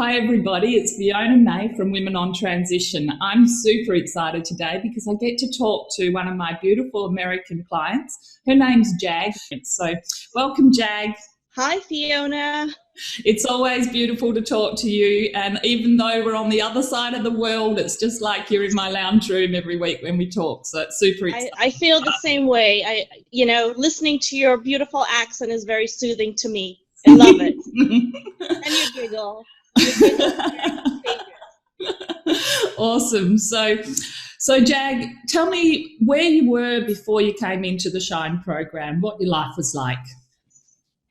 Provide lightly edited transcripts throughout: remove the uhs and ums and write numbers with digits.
Hi everybody, it's Fiona May from Women on Transition. I'm super excited today because I get to talk to one of my beautiful American clients. Her name's Jag. So welcome, Jag. Hi Fiona. It's always beautiful to talk to you, and even though we're on the other side of the world, it's just like you're in my lounge room every week when we talk, so it's super exciting. I feel the same way. Listening to your beautiful accent is very soothing to me. I love it. And your giggle. Awesome. So Jag, tell me where you were before you came into the Shine program, what your life was like.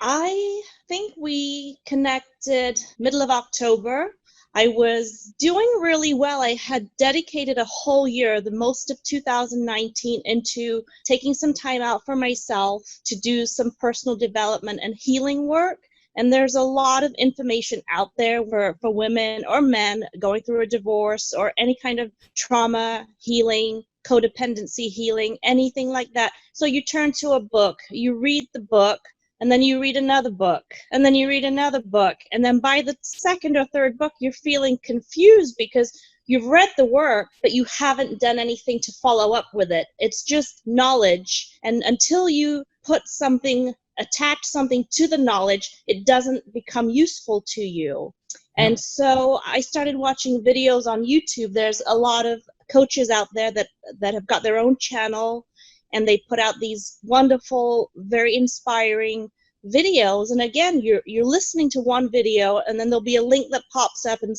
I think we connected middle of October. I was doing really well. I had dedicated a whole year, the most of 2019, into taking some time out for myself to do some personal development and healing work. And there's a lot of information out there for women or men going through a divorce or any kind of trauma healing, codependency healing, anything like that. So you turn to a book, you read the book, and then you read another book, and then you read another book. And then by the second or third book, you're feeling confused because you've read the work, but you haven't done anything to follow up with it. It's just knowledge. And until you attach something to the knowledge, it doesn't become useful to you. And so I started watching videos on YouTube. There's a lot of coaches out there that have got their own channel, and they put out these wonderful, very inspiring videos. And again, you're listening to one video, and then there'll be a link that pops up, and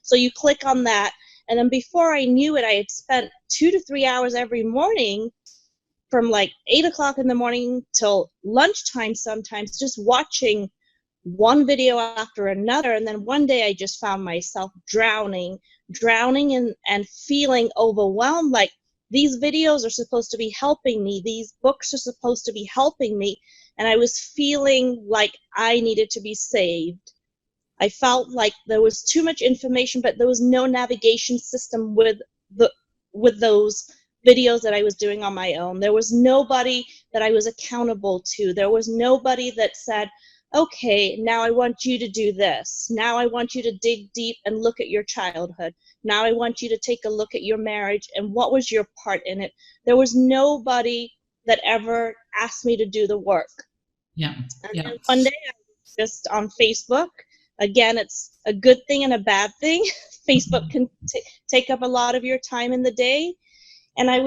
so you click on that. And then before I knew it, I had spent 2 to 3 hours every morning from like 8 o'clock in the morning till lunchtime sometimes, just watching one video after another. And then one day I just found myself drowning and feeling overwhelmed, like these videos are supposed to be helping me. These books are supposed to be helping me. And I was feeling like I needed to be saved. I felt like there was too much information, but there was no navigation system with those videos that I was doing on my own. There was nobody that I was accountable to. There was nobody that said, okay, now I want you to do this. Now I want you to dig deep and look at your childhood. Now I want you to take a look at your marriage and what was your part in it. There was nobody that ever asked me to do the work. Yeah. And then one day I was just on Facebook. Again, it's a good thing and a bad thing. Facebook can take up a lot of your time in the day. And I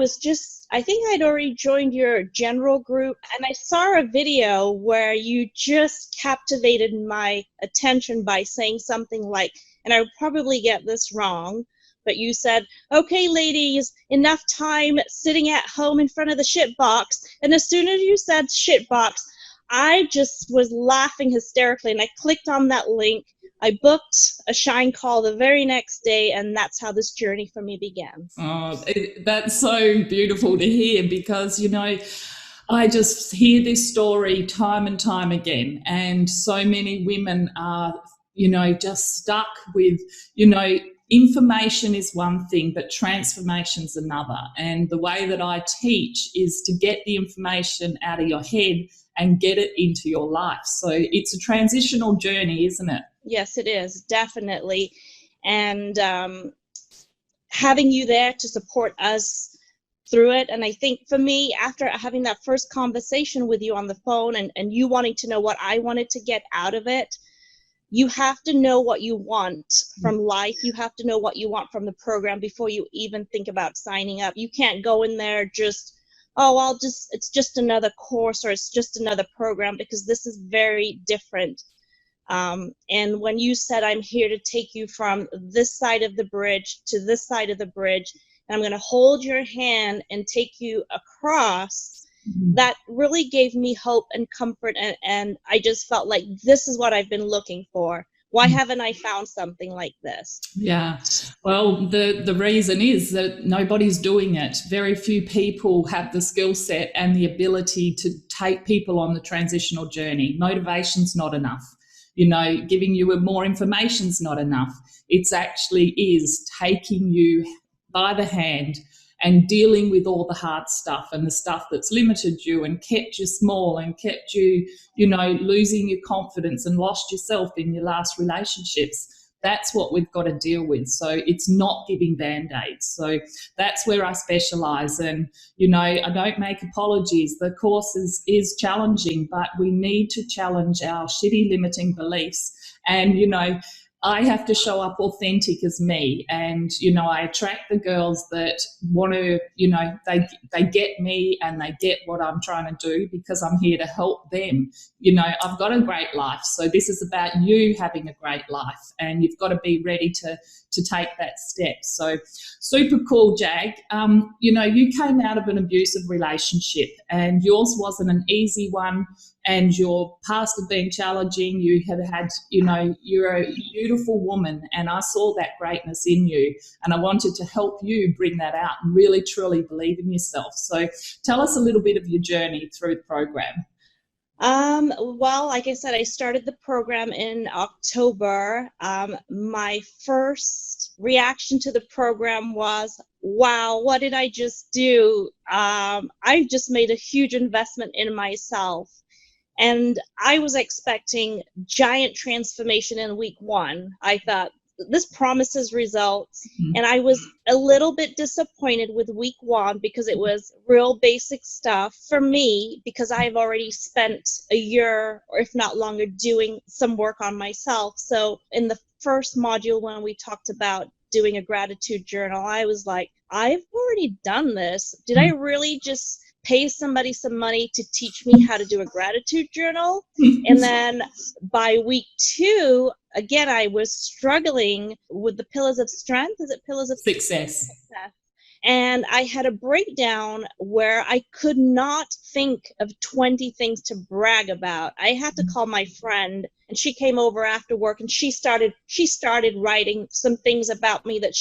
think I'd already joined your general group, and I saw a video where you just captivated my attention by saying something like, and I would probably get this wrong, but you said, okay, ladies, enough time sitting at home in front of the shit box. And as soon as you said shit box, I just was laughing hysterically, and I clicked on that link. I booked a Shine call the very next day, and that's how this journey for me began. Oh, that's so beautiful to hear, because, I just hear this story time and time again, and so many women are, just stuck with, information is one thing, but transformation's another. And the way that I teach is to get the information out of your head and get it into your life. So it's a transitional journey, isn't it? Yes, it is, definitely. And having you there to support us through it. And I think for me, after having that first conversation with you on the phone and you wanting to know what I wanted to get out of it, you have to know what you want from life. You have to know what you want from the program before you even think about signing up. You can't go in there just, it's just another course or it's just another program, because this is very different. And when you said, I'm here to take you from this side of the bridge to this side of the bridge, and I'm going to hold your hand and take you across, that really gave me hope and comfort. And I just felt like this is what I've been looking for. Why haven't I found something like this? Yeah. Well, the reason is that nobody's doing it. Very few people have the skill set and the ability to take people on the transitional journey. Motivation's not enough. Giving you more information's not enough. It's actually is taking you by the hand and dealing with all the hard stuff and the stuff that's limited you and kept you small and kept you, losing your confidence and lost yourself in your last relationships. that's what we've got to deal with. So it's not giving band-aids. So that's where I specialize. And, I don't make apologies. The course is challenging, but we need to challenge our shitty limiting beliefs. And, I have to show up authentic as me. And, I attract the girls that want to, they get me and they get what I'm trying to do, because I'm here to help them. I've got a great life. So this is about you having a great life, and you've got to be ready to take that step. So super cool, Jag. You came out of an abusive relationship, and yours wasn't an easy one. And your past had been challenging. You have had, you're a beautiful woman, and I saw that greatness in you, and I wanted to help you bring that out and really, truly believe in yourself. So tell us a little bit of your journey through the program. Well, like I said, I started the program in October. My first reaction to the program was, wow, what did I just do? I just made a huge investment in myself. And I was expecting giant transformation in week one. I thought, this promises results. Mm-hmm. And I was a little bit disappointed with week one, because it was real basic stuff for me, because I've already spent a year, or if not longer, doing some work on myself. So in the first module, when we talked about doing a gratitude journal, I was like, I've already done this. Did I really just pay somebody some money to teach me how to do a gratitude journal? And then by week two, again, I was struggling with the pillars of strength. Is it pillars of success? And I had a breakdown where I could not think of 20 things to brag about. I had to call my friend, and she came over after work, and she started writing some things about me that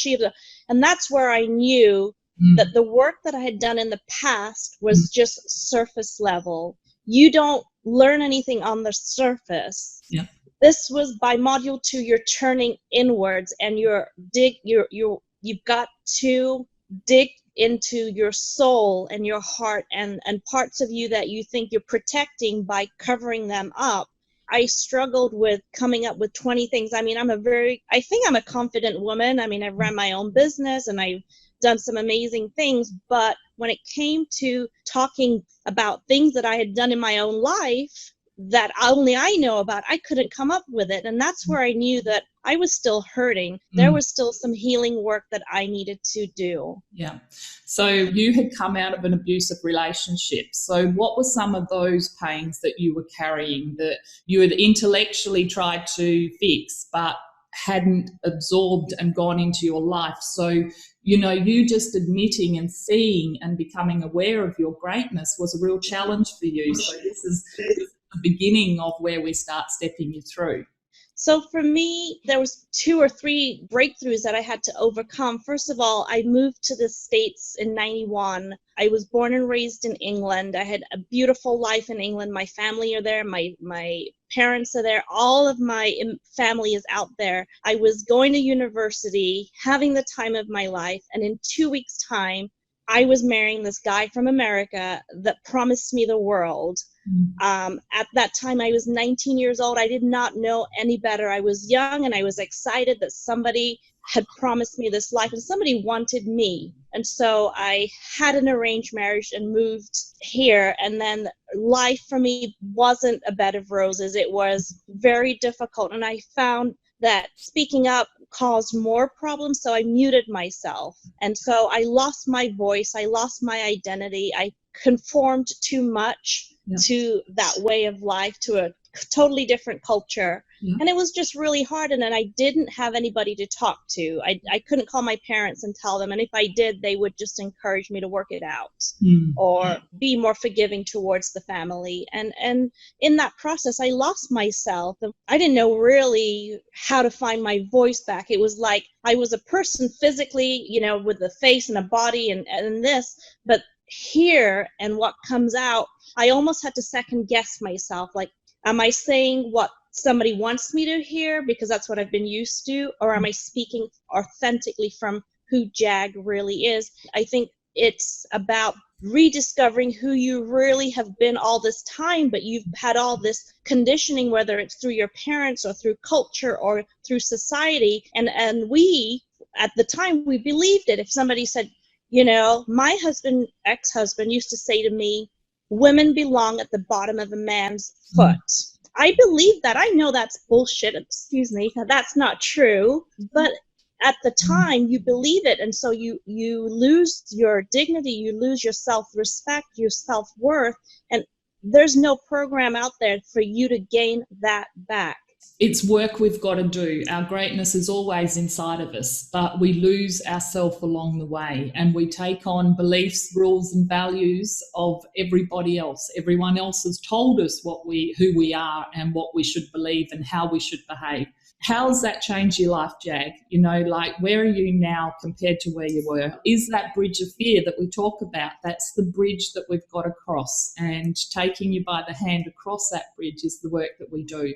and that's where I knew that the work that I had done in the past was just surface level. You don't learn anything on the surface. Yeah. This was by module 2, you're turning inwards, and you've got to dig into your soul and your heart and parts of you that you think you're protecting by covering them up. I struggled with coming up with 20 things. I mean, I think I'm a confident woman. I mean, I've run my own business, and I've done some amazing things, but when it came to talking about things that I had done in my own life that only I know about, I couldn't come up with it. And that's where I knew that I was still hurting. There was still some healing work that I needed to do. Yeah. So you had come out of an abusive relationship. So what were some of those pains that you were carrying that you had intellectually tried to fix, but hadn't absorbed and gone into your life? So, you just admitting and seeing and becoming aware of your greatness was a real challenge for you. So this is the beginning of where we start stepping you through. So for me, there was 2 or 3 breakthroughs that I had to overcome. First of all, I moved to the States in 91. I was born and raised in England. I had a beautiful life in England. My family are there. My parents are there. All of my family is out there. I was going to university, having the time of my life. And in 2 weeks' time, I was marrying this guy from America that promised me the world. At that time, I was 19 years old. I did not know any better. I was young, and I was excited that somebody had promised me this life, and somebody wanted me. And so I had an arranged marriage and moved here. And then life for me wasn't a bed of roses. It was very difficult. And I found that speaking up caused more problems, so I muted myself. And so I lost my voice. I lost my identity. I conformed too much to that way of life, to a totally different culture. And it was just really hard. And then I didn't have anybody to talk to. I couldn't call my parents and tell them. And if I did, they would just encourage me to work it out or be more forgiving towards the family. And in that process, I lost myself. I didn't know really how to find my voice back. It was like I was a person physically, with a face and a body and this, but here and what comes out, I almost had to second guess myself. Like, am I saying what somebody wants me to hear because that's what I've been used to, or am I speaking authentically from who Jag really is? I think it's about rediscovering who you really have been all this time, but you've had all this conditioning, whether it's through your parents or through culture or through society. And we, at the time, we believed it. If somebody said, my ex-husband used to say to me, women belong at the bottom of a man's foot. I believe that. I know that's bullshit. Excuse me. That's not true. But at the time, you believe it. And so you lose your dignity. You lose your self-respect, your self-worth. And there's no program out there for you to gain that back. It's work we've got to do. Our greatness is always inside of us, but we lose ourselves along the way, and we take on beliefs, rules, and values of everybody else. Everyone else has told us who we are and what we should believe and how we should behave. How's that changed your life, Jag? Where are you now compared to where you were? Is that bridge of fear that we talk about? That's the bridge that we've got to cross, and taking you by the hand across that bridge is the work that we do.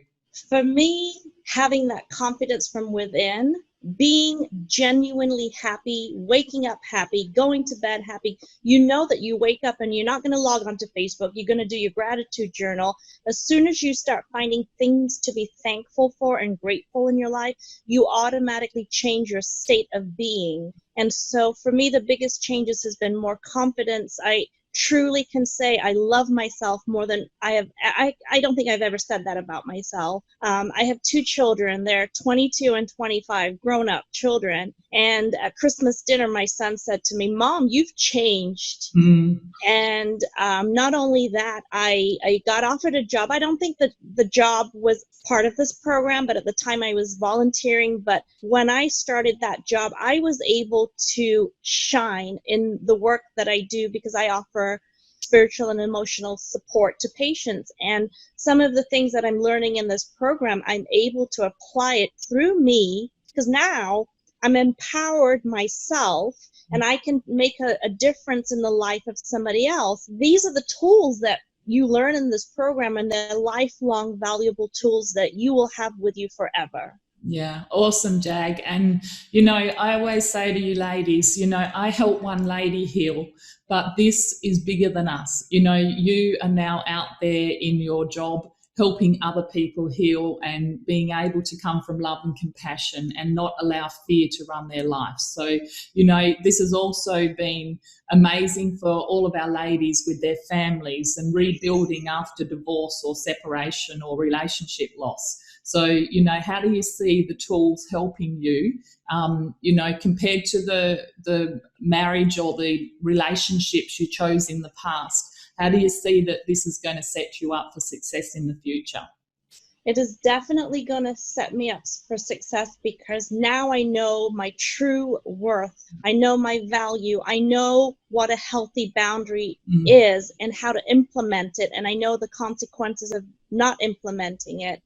For me, having that confidence from within, being genuinely happy, waking up happy, going to bed happy, that you wake up and you're not going to log onto Facebook, you're going to do your gratitude journal. As soon as you start finding things to be thankful for and grateful in your life, you automatically change your state of being. And so for me, the biggest changes has been more confidence. I truly can say I love myself more than I have. I don't think I've ever said that about myself. I have 2 children. They're 22 and 25, grown-up children. And at Christmas dinner, my son said to me, Mom, you've changed. And not only that, I got offered a job. I don't think that the job was part of this program, but at the time I was volunteering. But when I started that job, I was able to shine in the work that I do because I offer spiritual and emotional support to patients. And some of the things that I'm learning in this program, I'm able to apply it through me, because now I'm empowered myself and I can make a difference in the life of somebody else. These are the tools that you learn in this program, and they're lifelong valuable tools that you will have with you forever. Yeah, awesome, Jag. And, I always say to you ladies, I help one lady heal, but this is bigger than us. You are now out there in your job helping other people heal and being able to come from love and compassion and not allow fear to run their life. So, this has also been amazing for all of our ladies with their families and rebuilding after divorce or separation or relationship loss. So, how do you see the tools helping you, compared to the marriage or the relationships you chose in the past? How do you see that this is going to set you up for success in the future? It is definitely going to set me up for success, because now I know my true worth. I know my value. I know what a healthy boundary is and how to implement it. And I know the consequences of not implementing it.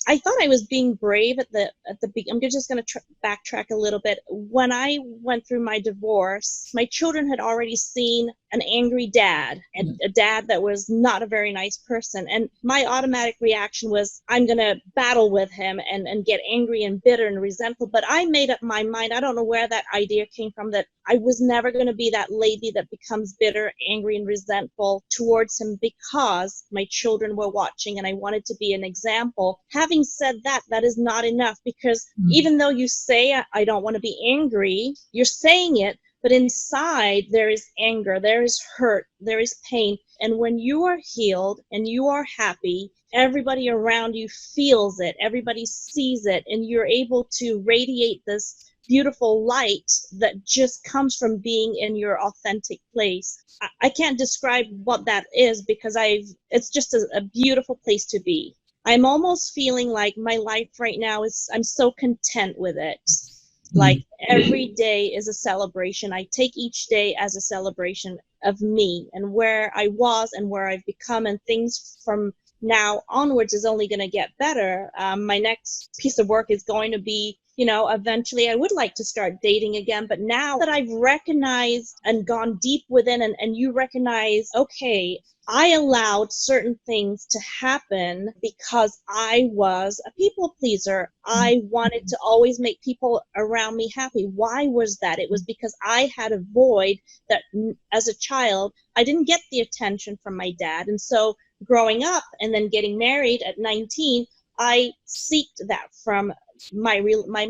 I thought I was being brave at the beginning. I'm just going to backtrack a little bit. When I went through my divorce, my children had already seen an angry dad, and a dad that was not a very nice person. And my automatic reaction was, I'm going to battle with him and get angry and bitter and resentful. But I made up my mind. I don't know where that idea came from, that I was never going to be that lady that becomes bitter, angry, and resentful towards him, because my children were watching and I wanted to be an example. Having said that, that is not enough, because even though you say, I don't want to be angry, you're saying it, but inside there is anger, there is hurt, there is pain. And when you are healed and you are happy, everybody around you feels it, everybody sees it, and you're able to radiate this beautiful light that just comes from being in your authentic place. I can't describe what that is, because it's just a beautiful place to be. I'm almost feeling like my life right now I'm so content with it. Like every day is a celebration. I take each day as a celebration of me and where I was and where I've become, and things from now onwards is only going to get better. My next piece of work is going to be Eventually I would like to start dating again. But now that I've recognized and gone deep within, and you recognize, okay, I allowed certain things to happen because I was a people pleaser. I wanted to always make people around me happy. Why was that? It was because I had a void that as a child, I didn't get the attention from my dad. And so growing up and then getting married at 19, I seeked that from my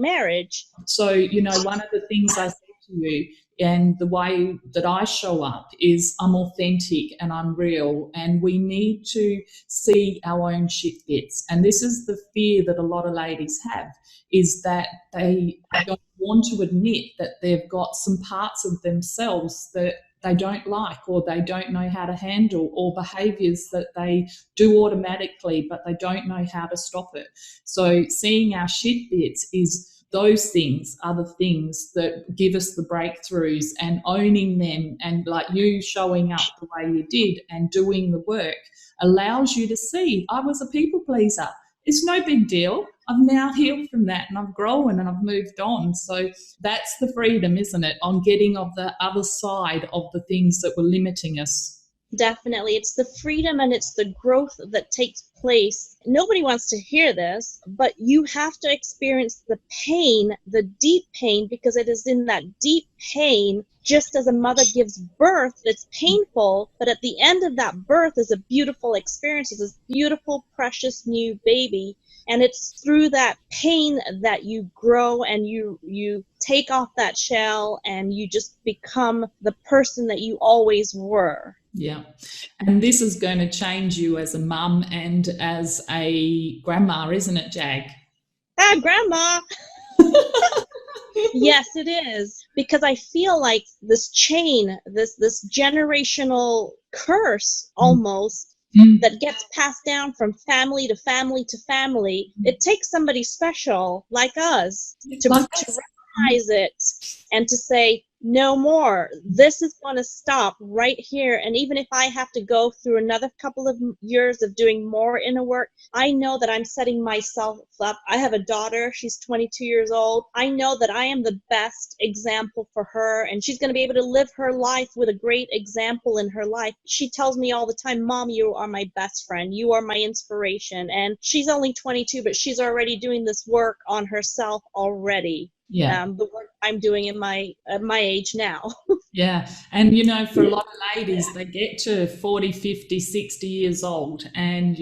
marriage. So, one of the things I said to you and the way that I show up is I'm authentic and I'm real, and we need to see our own shit bits. And this is the fear that a lot of ladies have, is that they don't want to admit that they've got some parts of themselves that they don't like, or they don't know how to handle, or behaviors that they do automatically but they don't know how to stop it. So seeing our shit bits is, those things are the things that give us the breakthroughs, and owning them, and like you showing up the way you did and doing the work allows you to see, I was a people pleaser. It's no big deal. I've now healed from that, and I've grown and I've moved on. So that's the freedom, isn't it? On getting of the other side of the things that were limiting us. Definitely. It's the freedom and it's the growth that takes place. Nobody wants to hear this, but you have to experience the pain, the deep pain, because it is in that deep pain, just as a mother gives birth, it's painful, but at the end of that birth is a beautiful experience. It's this beautiful, precious new baby. And it's through that pain that you grow, and you take off that shell and you just become the person that you always were. Yeah. And this is going to change you as a mum and as a grandma, isn't it, Jag? Ah, grandma. Yes, it is. Because I feel like this chain, this generational curse almost, that gets passed down from family to family to family. It takes somebody special like us to recognize it and to say, no more. This is going to stop right here. And even if I have to go through another couple of years of doing more inner work, I know that I'm setting myself up. I have a daughter. She's 22 years old. I know that I am the best example for her, and she's going to be able to live her life with a great example in her life. She tells me all the time, Mom, you are my best friend. You are my inspiration. And she's only 22, but she's already doing this work on herself already. Yeah. The work I'm doing at my age now. Yeah. And, for a lot of ladies, they get to 40, 50, 60 years old. And,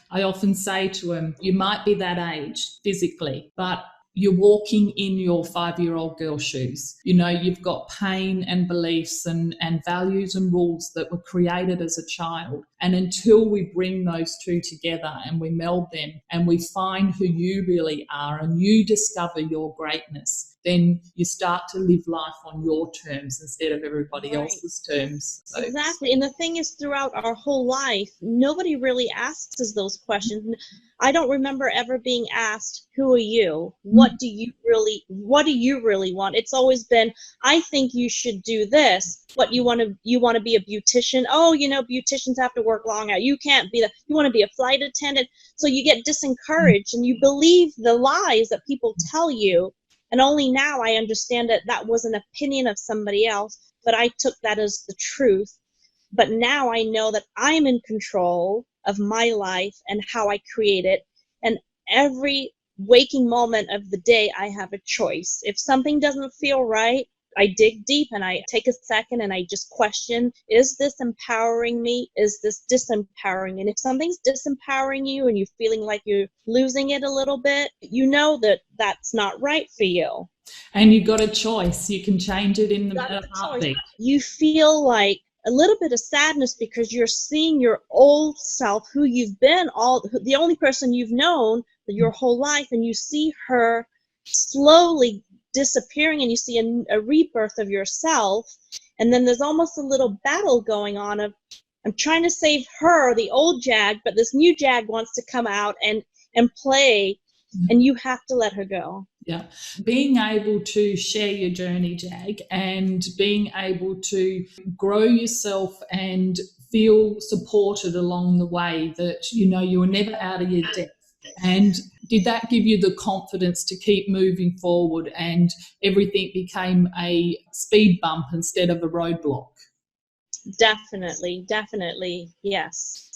I often say to them, you might be that age physically, but you're walking in your 5-year-old girl's shoes. You've got pain and beliefs and values and rules that were created as a child. And until we bring those two together and we meld them and we find who you really are and you discover your greatness, then you start to live life on your terms instead of everybody else's terms. So. Exactly. And the thing is, throughout our whole life, nobody really asks us those questions. I don't remember ever being asked, who are you? What do you really want? It's always been, I think you should do this. What you want to be a beautician? Oh, beauticians have to work long hours. You can't be that. You want to be a flight attendant. So you get disencouraged and you believe the lies that people tell you. And only now I understand that that was an opinion of somebody else, but I took that as the truth. But now I know that I'm in control of my life and how I create it. And every waking moment of the day, I have a choice. If something doesn't feel right, I dig deep and I take a second and I just question, is this empowering me? Is this disempowering? And if something's disempowering you and you're feeling like you're losing it a little bit, you know that that's not right for you. And you've got a choice. You can change it in the heartbeat. You feel like a little bit of sadness because you're seeing your old self, who you've been, the only person you've known your whole life, and you see her slowly disappearing, and you see a rebirth of yourself. And then there's almost a little battle going on of, I'm trying to save her, the old Jag, but this new Jag wants to come out and play, and you have to let her go. Yeah. Being able to share your journey, Jag, and being able to grow yourself and feel supported along the way, that, you were never out of your depth. And did that give you the confidence to keep moving forward and everything became a speed bump instead of a roadblock? Definitely, definitely, yes.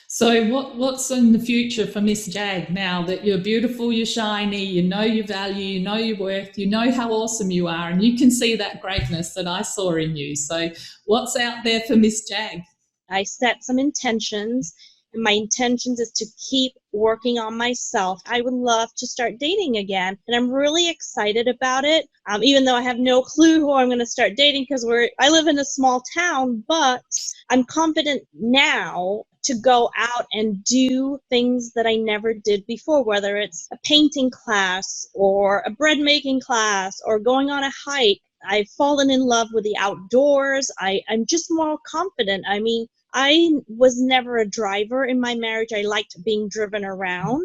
So what's in the future for Miss Jag now that you're beautiful, you're shiny, you know your value, you know your worth, you know how awesome you are, and you can see that greatness that I saw in you. So what's out there for Miss Jag? I set some intentions, and my intentions is to keep working on myself. I would love to start dating again, and I'm really excited about it. Even though I have no clue who I'm going to start dating because I live in a small town, but I'm confident now to go out and do things that I never did before, whether it's a painting class or a bread making class or going on a hike. I've fallen in love with the outdoors. I'm just more confident. I mean, I was never a driver in my marriage. I liked being driven around.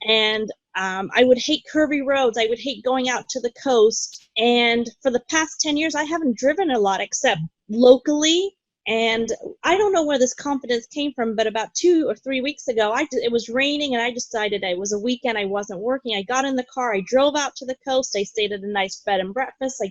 And I would hate curvy roads. I would hate going out to the coast. And for the past 10 years, I haven't driven a lot except locally. And I don't know where this confidence came from, but about 2 or 3 weeks ago, it was raining, and I decided it was a weekend. I wasn't working. I got in the car. I drove out to the coast. I stayed at a nice bed and breakfast.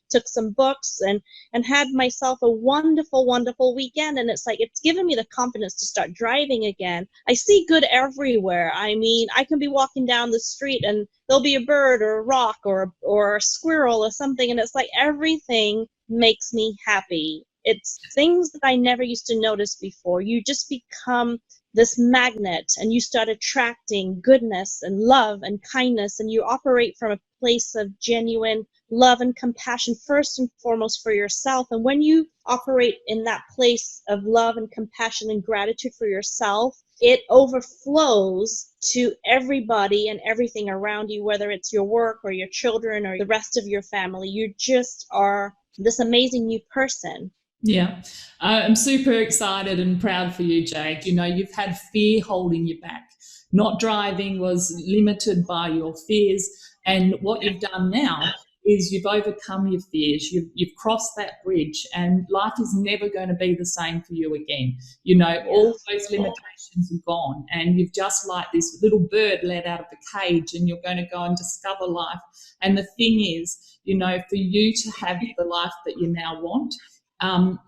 Took some books and had myself a wonderful, wonderful weekend. And it's like, it's given me the confidence to start driving again. I see good everywhere. I mean, I can be walking down the street and there'll be a bird or a rock or a squirrel or something. And it's like everything makes me happy. It's things that I never used to notice before. You just become this magnet and you start attracting goodness and love and kindness, and you operate from a place of genuine love and compassion first and foremost for yourself. And when you operate in that place of love and compassion and gratitude for yourself, it overflows to everybody and everything around you, whether it's your work or your children or the rest of your family. You just are this amazing new person. Yeah, I'm super excited and proud for you, Jake. You know, you've had fear holding you back. Not driving was limited by your fears. And what you've done now is you've overcome your fears. You've crossed that bridge, and life is never going to be the same for you again. You know, all those limitations are gone, and you've just like this little bird let out of the cage, and you're going to go and discover life. And the thing is, you know, for you to have the life that you now want,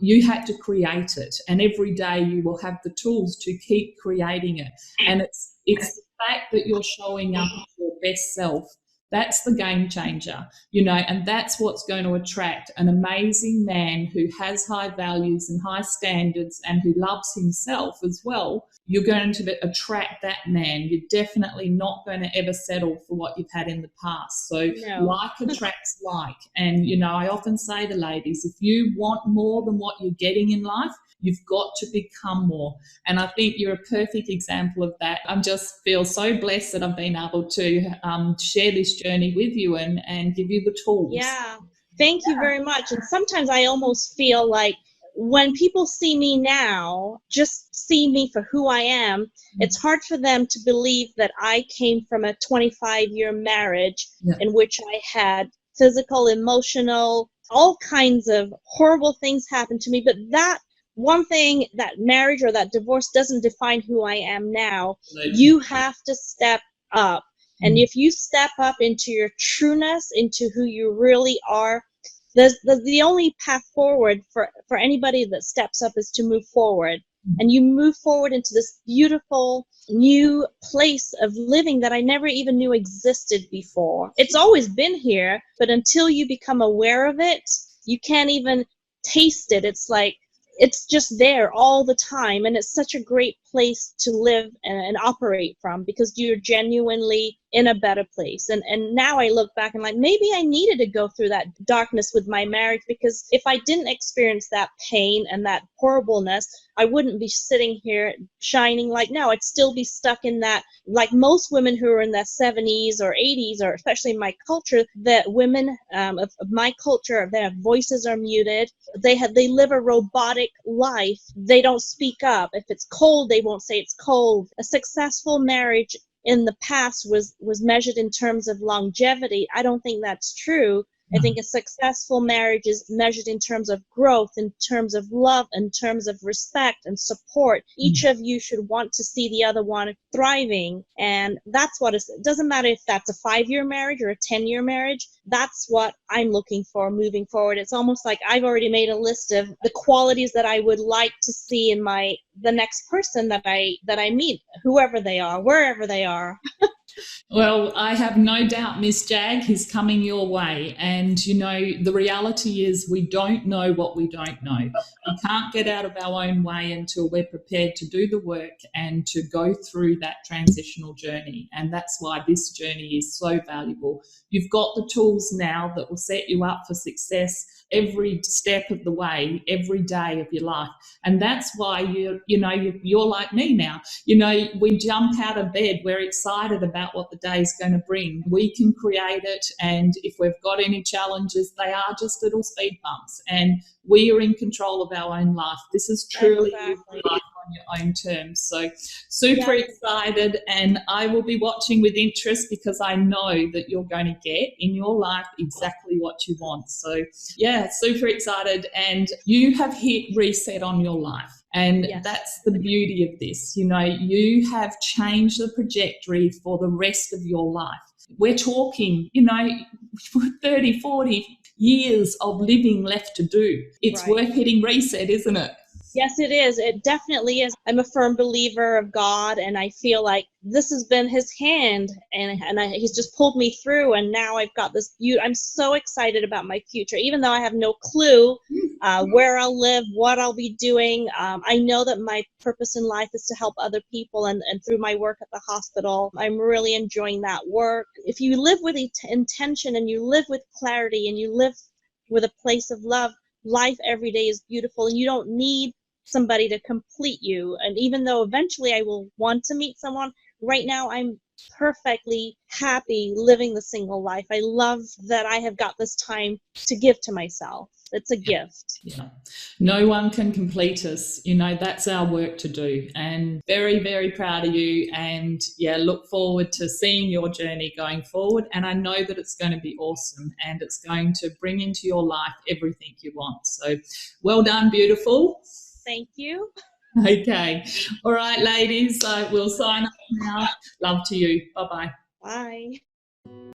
you had to create it, and every day you will have the tools to keep creating it. And it's the fact that you're showing up as your best self. That's the game changer, you know, and that's what's going to attract an amazing man who has high values and high standards and who loves himself as well. You're going to attract that man. You're definitely not going to ever settle for what you've had in the past. So like attracts like. And, you know, I often say to ladies, if you want more than what you're getting in life, you've got to become more. And I think you're a perfect example of that. I just feel so blessed that I've been able to share this journey with you and give you the tools. Yeah, thank you very much. And sometimes I almost feel like when people see me now, just see me for who I am, it's hard for them to believe that I came from a 25-year marriage in which I had physical, emotional, all kinds of horrible things happen to me. But that one thing, that marriage or that divorce doesn't define who I am now. You have to step up. And if you step up into your trueness, into who you really are, the only path forward for anybody that steps up is to move forward. And you move forward into this beautiful new place of living that I never even knew existed before. It's always been here, but until you become aware of it, you can't even taste it. It's like, it's just there all the time. And it's such a great place to live and operate from, because you're genuinely in a better place. And now I look back and like, maybe I needed to go through that darkness with my marriage, because if I didn't experience that pain and that horribleness, I wouldn't be sitting here shining like now. I'd still be stuck in that, like most women who are in their 70s or 80s, or especially in my culture, that women of my culture, their voices are muted. They live a robotic life. They don't speak up. If it's cold, they won't say it's cold. A successful marriage in the past was measured in terms of longevity. I don't think that's true. I think a successful marriage is measured in terms of growth, in terms of love, in terms of respect and support. Each of you should want to see the other one thriving. And that's what it doesn't matter if that's a 5-year marriage or a 10-year marriage. That's what I'm looking for moving forward. It's almost like I've already made a list of the qualities that I would like to see in the next person that I meet, whoever they are, wherever they are. Well, I have no doubt, Miss Jag, he's coming your way. And, you know, the reality is we don't know what we don't know. We can't get out of our own way until we're prepared to do the work and to go through that transitional journey. And that's why this journey is so valuable. You've got the tools now that will set you up for success every step of the way, every day of your life. And that's why you're like me now. You know, we jump out of bed, we're excited about what the day is going to bring. We can create it, and if we've got any challenges, they are just little speed bumps, and we are in control of our own life. This is truly Exactly. life on your own terms. So super excited, and I will be watching with interest because I know that you're going to get in your life exactly what you want. So yeah, super excited. And you have hit reset on your life. And that's the beauty of this. You know, you have changed the trajectory for the rest of your life. We're talking, you know, 30, 40 years of living left to do. It's worth hitting reset, isn't it? Yes, it is. It definitely is. I'm a firm believer of God, and I feel like this has been his hand, and he's just pulled me through, and now I've got this I'm so excited about my future, even though I have no clue where I'll live, what I'll be doing. I know that my purpose in life is to help other people, and through my work at the hospital, I'm really enjoying that work. If you live with intention, and you live with clarity, and you live with a place of love, life every day is beautiful, and you don't need somebody to complete you. And even though eventually I will want to meet someone, right now I'm perfectly happy living the single life. I love that I have got this time to give to myself. It's a gift. Yeah. No one can complete us. You know, that's our work to do. And very, very proud of you. And yeah, look forward to seeing your journey going forward. And I know that it's going to be awesome, and it's going to bring into your life everything you want. So well done, beautiful. Thank you. Okay. All right, ladies. We'll sign up now. Love to you. Bye-bye. Bye.